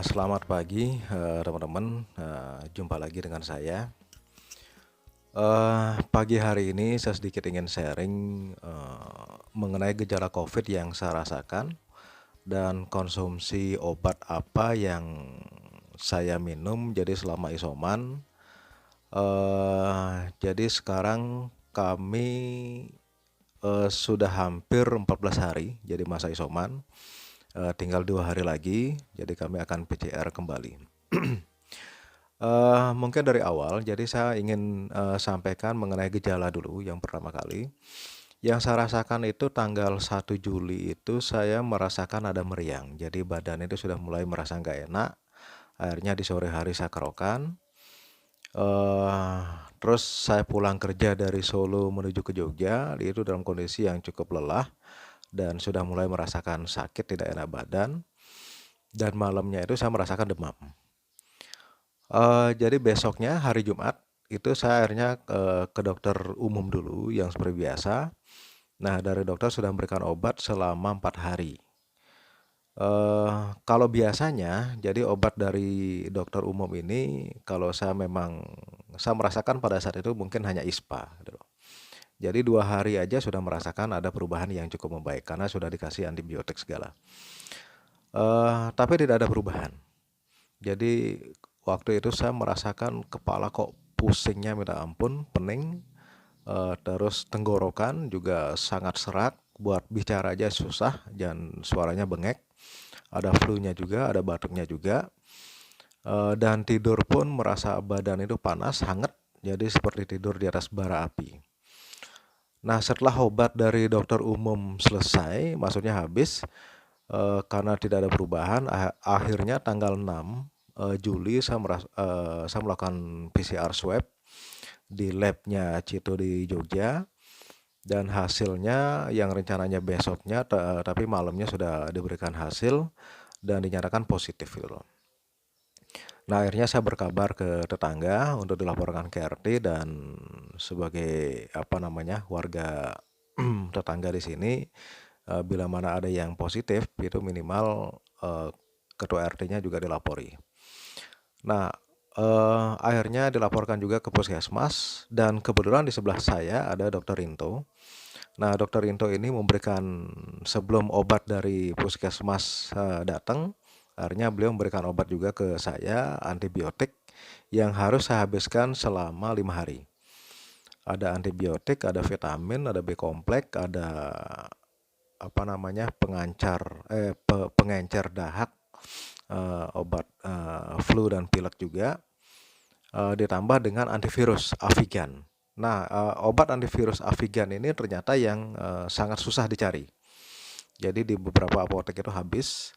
Selamat pagi, teman-teman, jumpa lagi dengan saya. Pagi hari ini saya sedikit ingin sharing, mengenai gejala COVID yang saya rasakan dan konsumsi obat apa yang saya minum jadi selama isoman. Jadi sekarang kami, sudah hampir 14 hari jadi masa isoman, tinggal 2 hari lagi jadi kami akan PCR kembali. Mungkin dari awal, jadi saya ingin, sampaikan mengenai gejala dulu yang pertama kali. Yang saya rasakan itu tanggal 1 Juli itu saya merasakan ada meriang. Jadi badan itu sudah mulai merasa nggak enak. Akhirnya di sore hari saya kerokan. Eh, Terus saya pulang kerja dari Solo menuju ke Jogja, itu dalam kondisi yang cukup lelah dan sudah mulai merasakan sakit, tidak enak badan. Dan malamnya itu saya merasakan demam. Jadi besoknya hari Jumat, itu saya akhirnya, ke dokter umum dulu yang seperti biasa. Nah, dari dokter sudah memberikan obat selama 4 hari. Kalau biasanya, jadi obat dari dokter umum ini kalau saya merasakan pada saat itu mungkin hanya ISPA gitu loh. Jadi 2 hari aja sudah merasakan ada perubahan yang cukup membaik karena sudah dikasih antibiotik segala. Tapi tidak ada perubahan. Jadi waktu itu saya merasakan kepala kok pusingnya minta ampun, pening, terus tenggorokan juga sangat serak, buat bicara aja susah dan suaranya bengek. Ada flu-nya juga, ada batuknya juga. Dan tidur pun merasa badan itu panas, hangat, jadi seperti tidur di atas bara api. Nah, setelah obat dari dokter umum selesai, maksudnya habis, karena tidak ada perubahan, akhirnya tanggal 6 Juli saya melakukan PCR swab di labnya Cito di Jogja, dan hasilnya yang rencananya besoknya, tapi malamnya sudah diberikan hasil dan dinyatakan positif gitu loh. Nah, akhirnya saya berkabar ke tetangga untuk dilaporkan ke RT, dan sebagai warga tetangga di sini, bila mana ada yang positif itu minimal, ketua RT-nya juga dilapori. Nah, akhirnya dilaporkan juga ke puskesmas, dan kebetulan di sebelah saya ada Dokter Rinto. Nah, Dokter Rinto ini memberikan, sebelum obat dari puskesmas datang, akhirnya beliau memberikan obat juga ke saya, antibiotik yang harus saya habiskan selama 5 hari. Ada antibiotik, ada vitamin, ada B kompleks, ada pengencer dahak, obat flu dan pilek juga, ditambah dengan antivirus Avigan. Nah, obat antivirus Avigan ini ternyata yang sangat susah dicari. Jadi di beberapa apotek itu habis.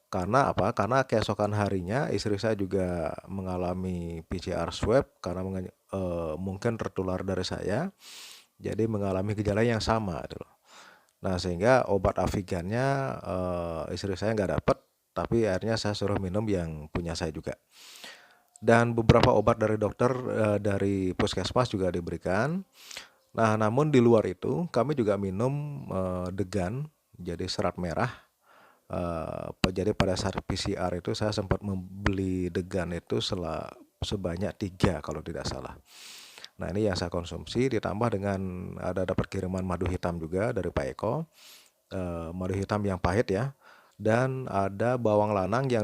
Karena apa? Karena keesokan harinya istri saya juga mengalami PCR swab karena mungkin tertular dari saya. Jadi mengalami gejala yang sama gitu loh. Nah, sehingga obat Avigannya, istri saya nggak dapat, tapi akhirnya saya suruh minum yang punya saya juga. Dan beberapa obat dari dokter, dari puskesmas juga diberikan. Nah, namun di luar itu kami juga minum, degan, jadi serat merah. Jadi pada saat PCR itu saya sempat membeli degan itu sebanyak 3 kalau tidak salah. Nah, ini yang saya konsumsi ditambah dengan ada dapat kiriman madu hitam juga dari Pak Eko. Madu hitam yang pahit ya. Dan ada bawang lanang yang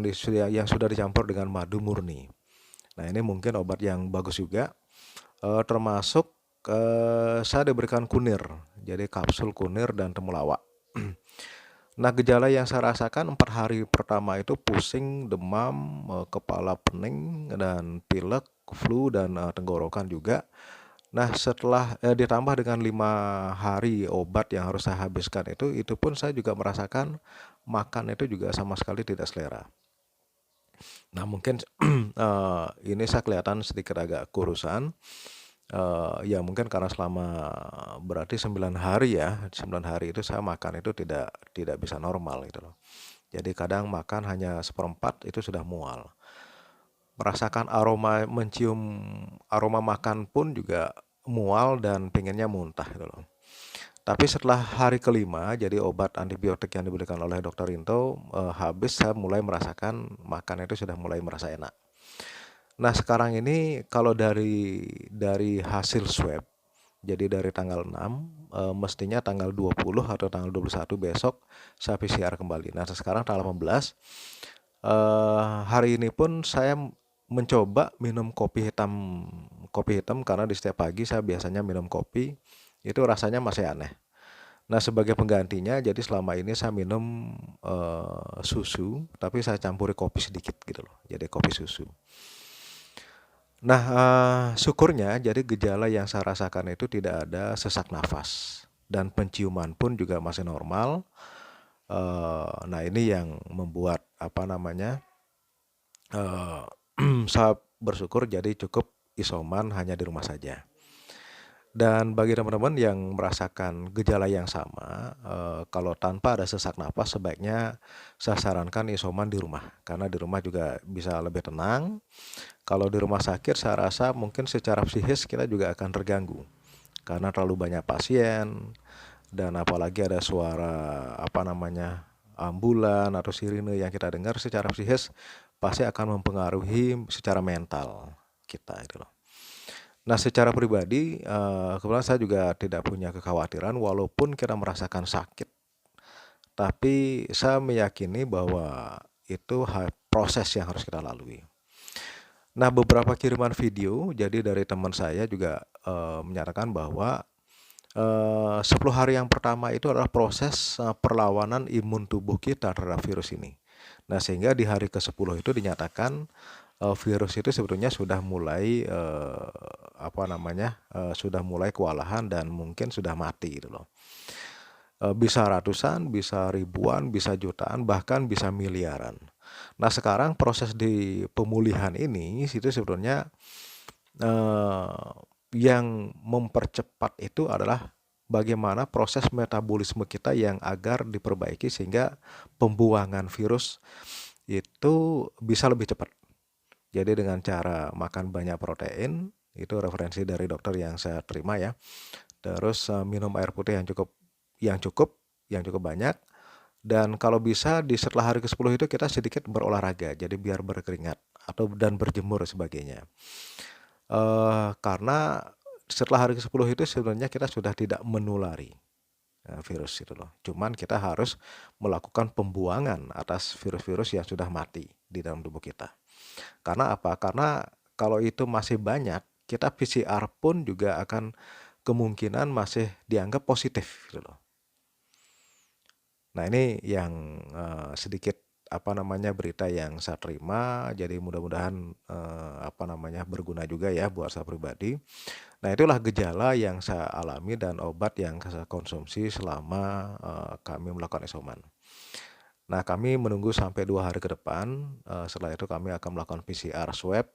sudah dicampur dengan madu murni. Nah, ini mungkin obat yang bagus juga. Termasuk, saya diberikan kunir, jadi kapsul kunir dan temulawak. Nah, gejala yang saya rasakan 4 hari pertama itu pusing, demam, kepala pening, dan pilek, flu, dan tenggorokan juga. Nah, setelah ditambah dengan 5 hari obat yang harus saya habiskan itu pun saya juga merasakan makan itu juga sama sekali tidak selera. Nah, mungkin ini saya kelihatan sedikit agak kurusan. Ya mungkin karena berarti 9 hari ya, 9 hari itu saya makan itu tidak bisa normal gitu loh. Jadi kadang makan hanya seperempat itu sudah mual. Mencium aroma makan pun juga mual dan pengennya muntah gitu loh. Tapi setelah hari kelima, jadi obat antibiotik yang diberikan oleh Dokter Rinto habis, saya mulai merasakan makan itu sudah mulai merasa enak. Nah, sekarang ini kalau dari hasil swab, jadi dari tanggal 6, mestinya tanggal 20 atau tanggal 21 besok saya PCR kembali. Nah, sekarang tanggal 18, hari ini pun saya mencoba minum kopi hitam karena di setiap pagi saya biasanya minum kopi, itu rasanya masih aneh. Nah, sebagai penggantinya, jadi selama ini saya minum susu, tapi saya campuri kopi sedikit gitu loh. Jadi kopi susu. Nah, syukurnya jadi gejala yang saya rasakan itu tidak ada sesak nafas dan penciuman pun juga masih normal. Nah, ini yang membuat apa namanya? eh, saya bersyukur jadi cukup isoman hanya di rumah saja. Dan bagi teman-teman yang merasakan gejala yang sama, kalau tanpa ada sesak napas sebaiknya saya sarankan isoman di rumah. Karena di rumah juga bisa lebih tenang. Kalau di rumah sakit saya rasa mungkin secara psikis kita juga akan terganggu. Karena terlalu banyak pasien dan apalagi ada suara apa namanya ambulan atau sirine yang kita dengar secara psikis pasti akan mempengaruhi secara mental kita itu loh. Nah, secara pribadi, kebetulan saya juga tidak punya kekhawatiran walaupun kita merasakan sakit, tapi saya meyakini bahwa itu proses yang harus kita lalui. Nah, beberapa kiriman video, jadi dari teman saya juga menyatakan bahwa 10 hari yang pertama itu adalah proses perlawanan imun tubuh kita terhadap virus ini. Nah, sehingga di hari ke-10 itu dinyatakan virus itu sebetulnya sudah mulai apa namanya? Sudah mulai kewalahan dan mungkin sudah mati gitu loh. Bisa ratusan, bisa ribuan, bisa jutaan, bahkan bisa miliaran. Nah, sekarang proses di pemulihan ini itu sebetulnya yang mempercepat itu adalah bagaimana proses metabolisme kita yang agar diperbaiki sehingga pembuangan virus itu bisa lebih cepat. Jadi dengan cara makan banyak protein, itu referensi dari dokter yang saya terima ya. Terus minum air putih yang cukup banyak. Dan kalau bisa di setelah hari ke-10 itu kita sedikit berolahraga, jadi biar berkeringat dan berjemur sebagainya. Karena setelah hari ke-10 itu sebenarnya kita sudah tidak menulari virus itu loh. Cuman kita harus melakukan pembuangan atas virus-virus yang sudah mati di dalam tubuh kita. Karena apa? Karena kalau itu masih banyak, kita PCR pun juga akan kemungkinan masih dianggap positif gitu loh. Nah, ini yang sedikit apa namanya berita yang saya terima, jadi mudah-mudahan apa namanya berguna juga ya buat saya pribadi. Nah, itulah gejala yang saya alami dan obat yang saya konsumsi selama kami melakukan isoman. Nah, kami menunggu sampai 2 hari ke depan. Setelah itu kami akan melakukan PCR swab.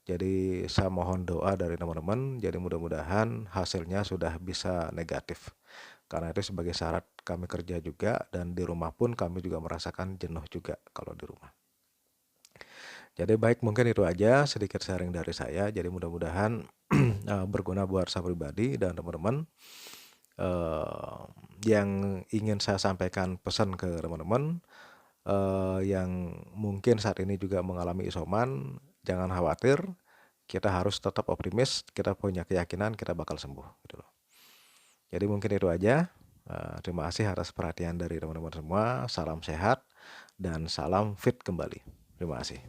Jadi saya mohon doa dari teman-teman. Jadi mudah-mudahan hasilnya sudah bisa negatif. Karena itu sebagai syarat kami kerja juga dan di rumah pun kami juga merasakan jenuh juga kalau di rumah. Jadi baik mungkin itu aja sedikit sharing dari saya. Jadi mudah-mudahan berguna buat saya pribadi dan teman-teman. Yang ingin saya sampaikan pesan ke teman-teman yang mungkin saat ini juga mengalami isoman, jangan khawatir. Kita harus tetap optimis. Kita punya keyakinan kita bakal sembuh gitu loh. Jadi mungkin itu aja. Terima kasih atas perhatian dari teman-teman semua. Salam sehat dan salam fit kembali. Terima kasih.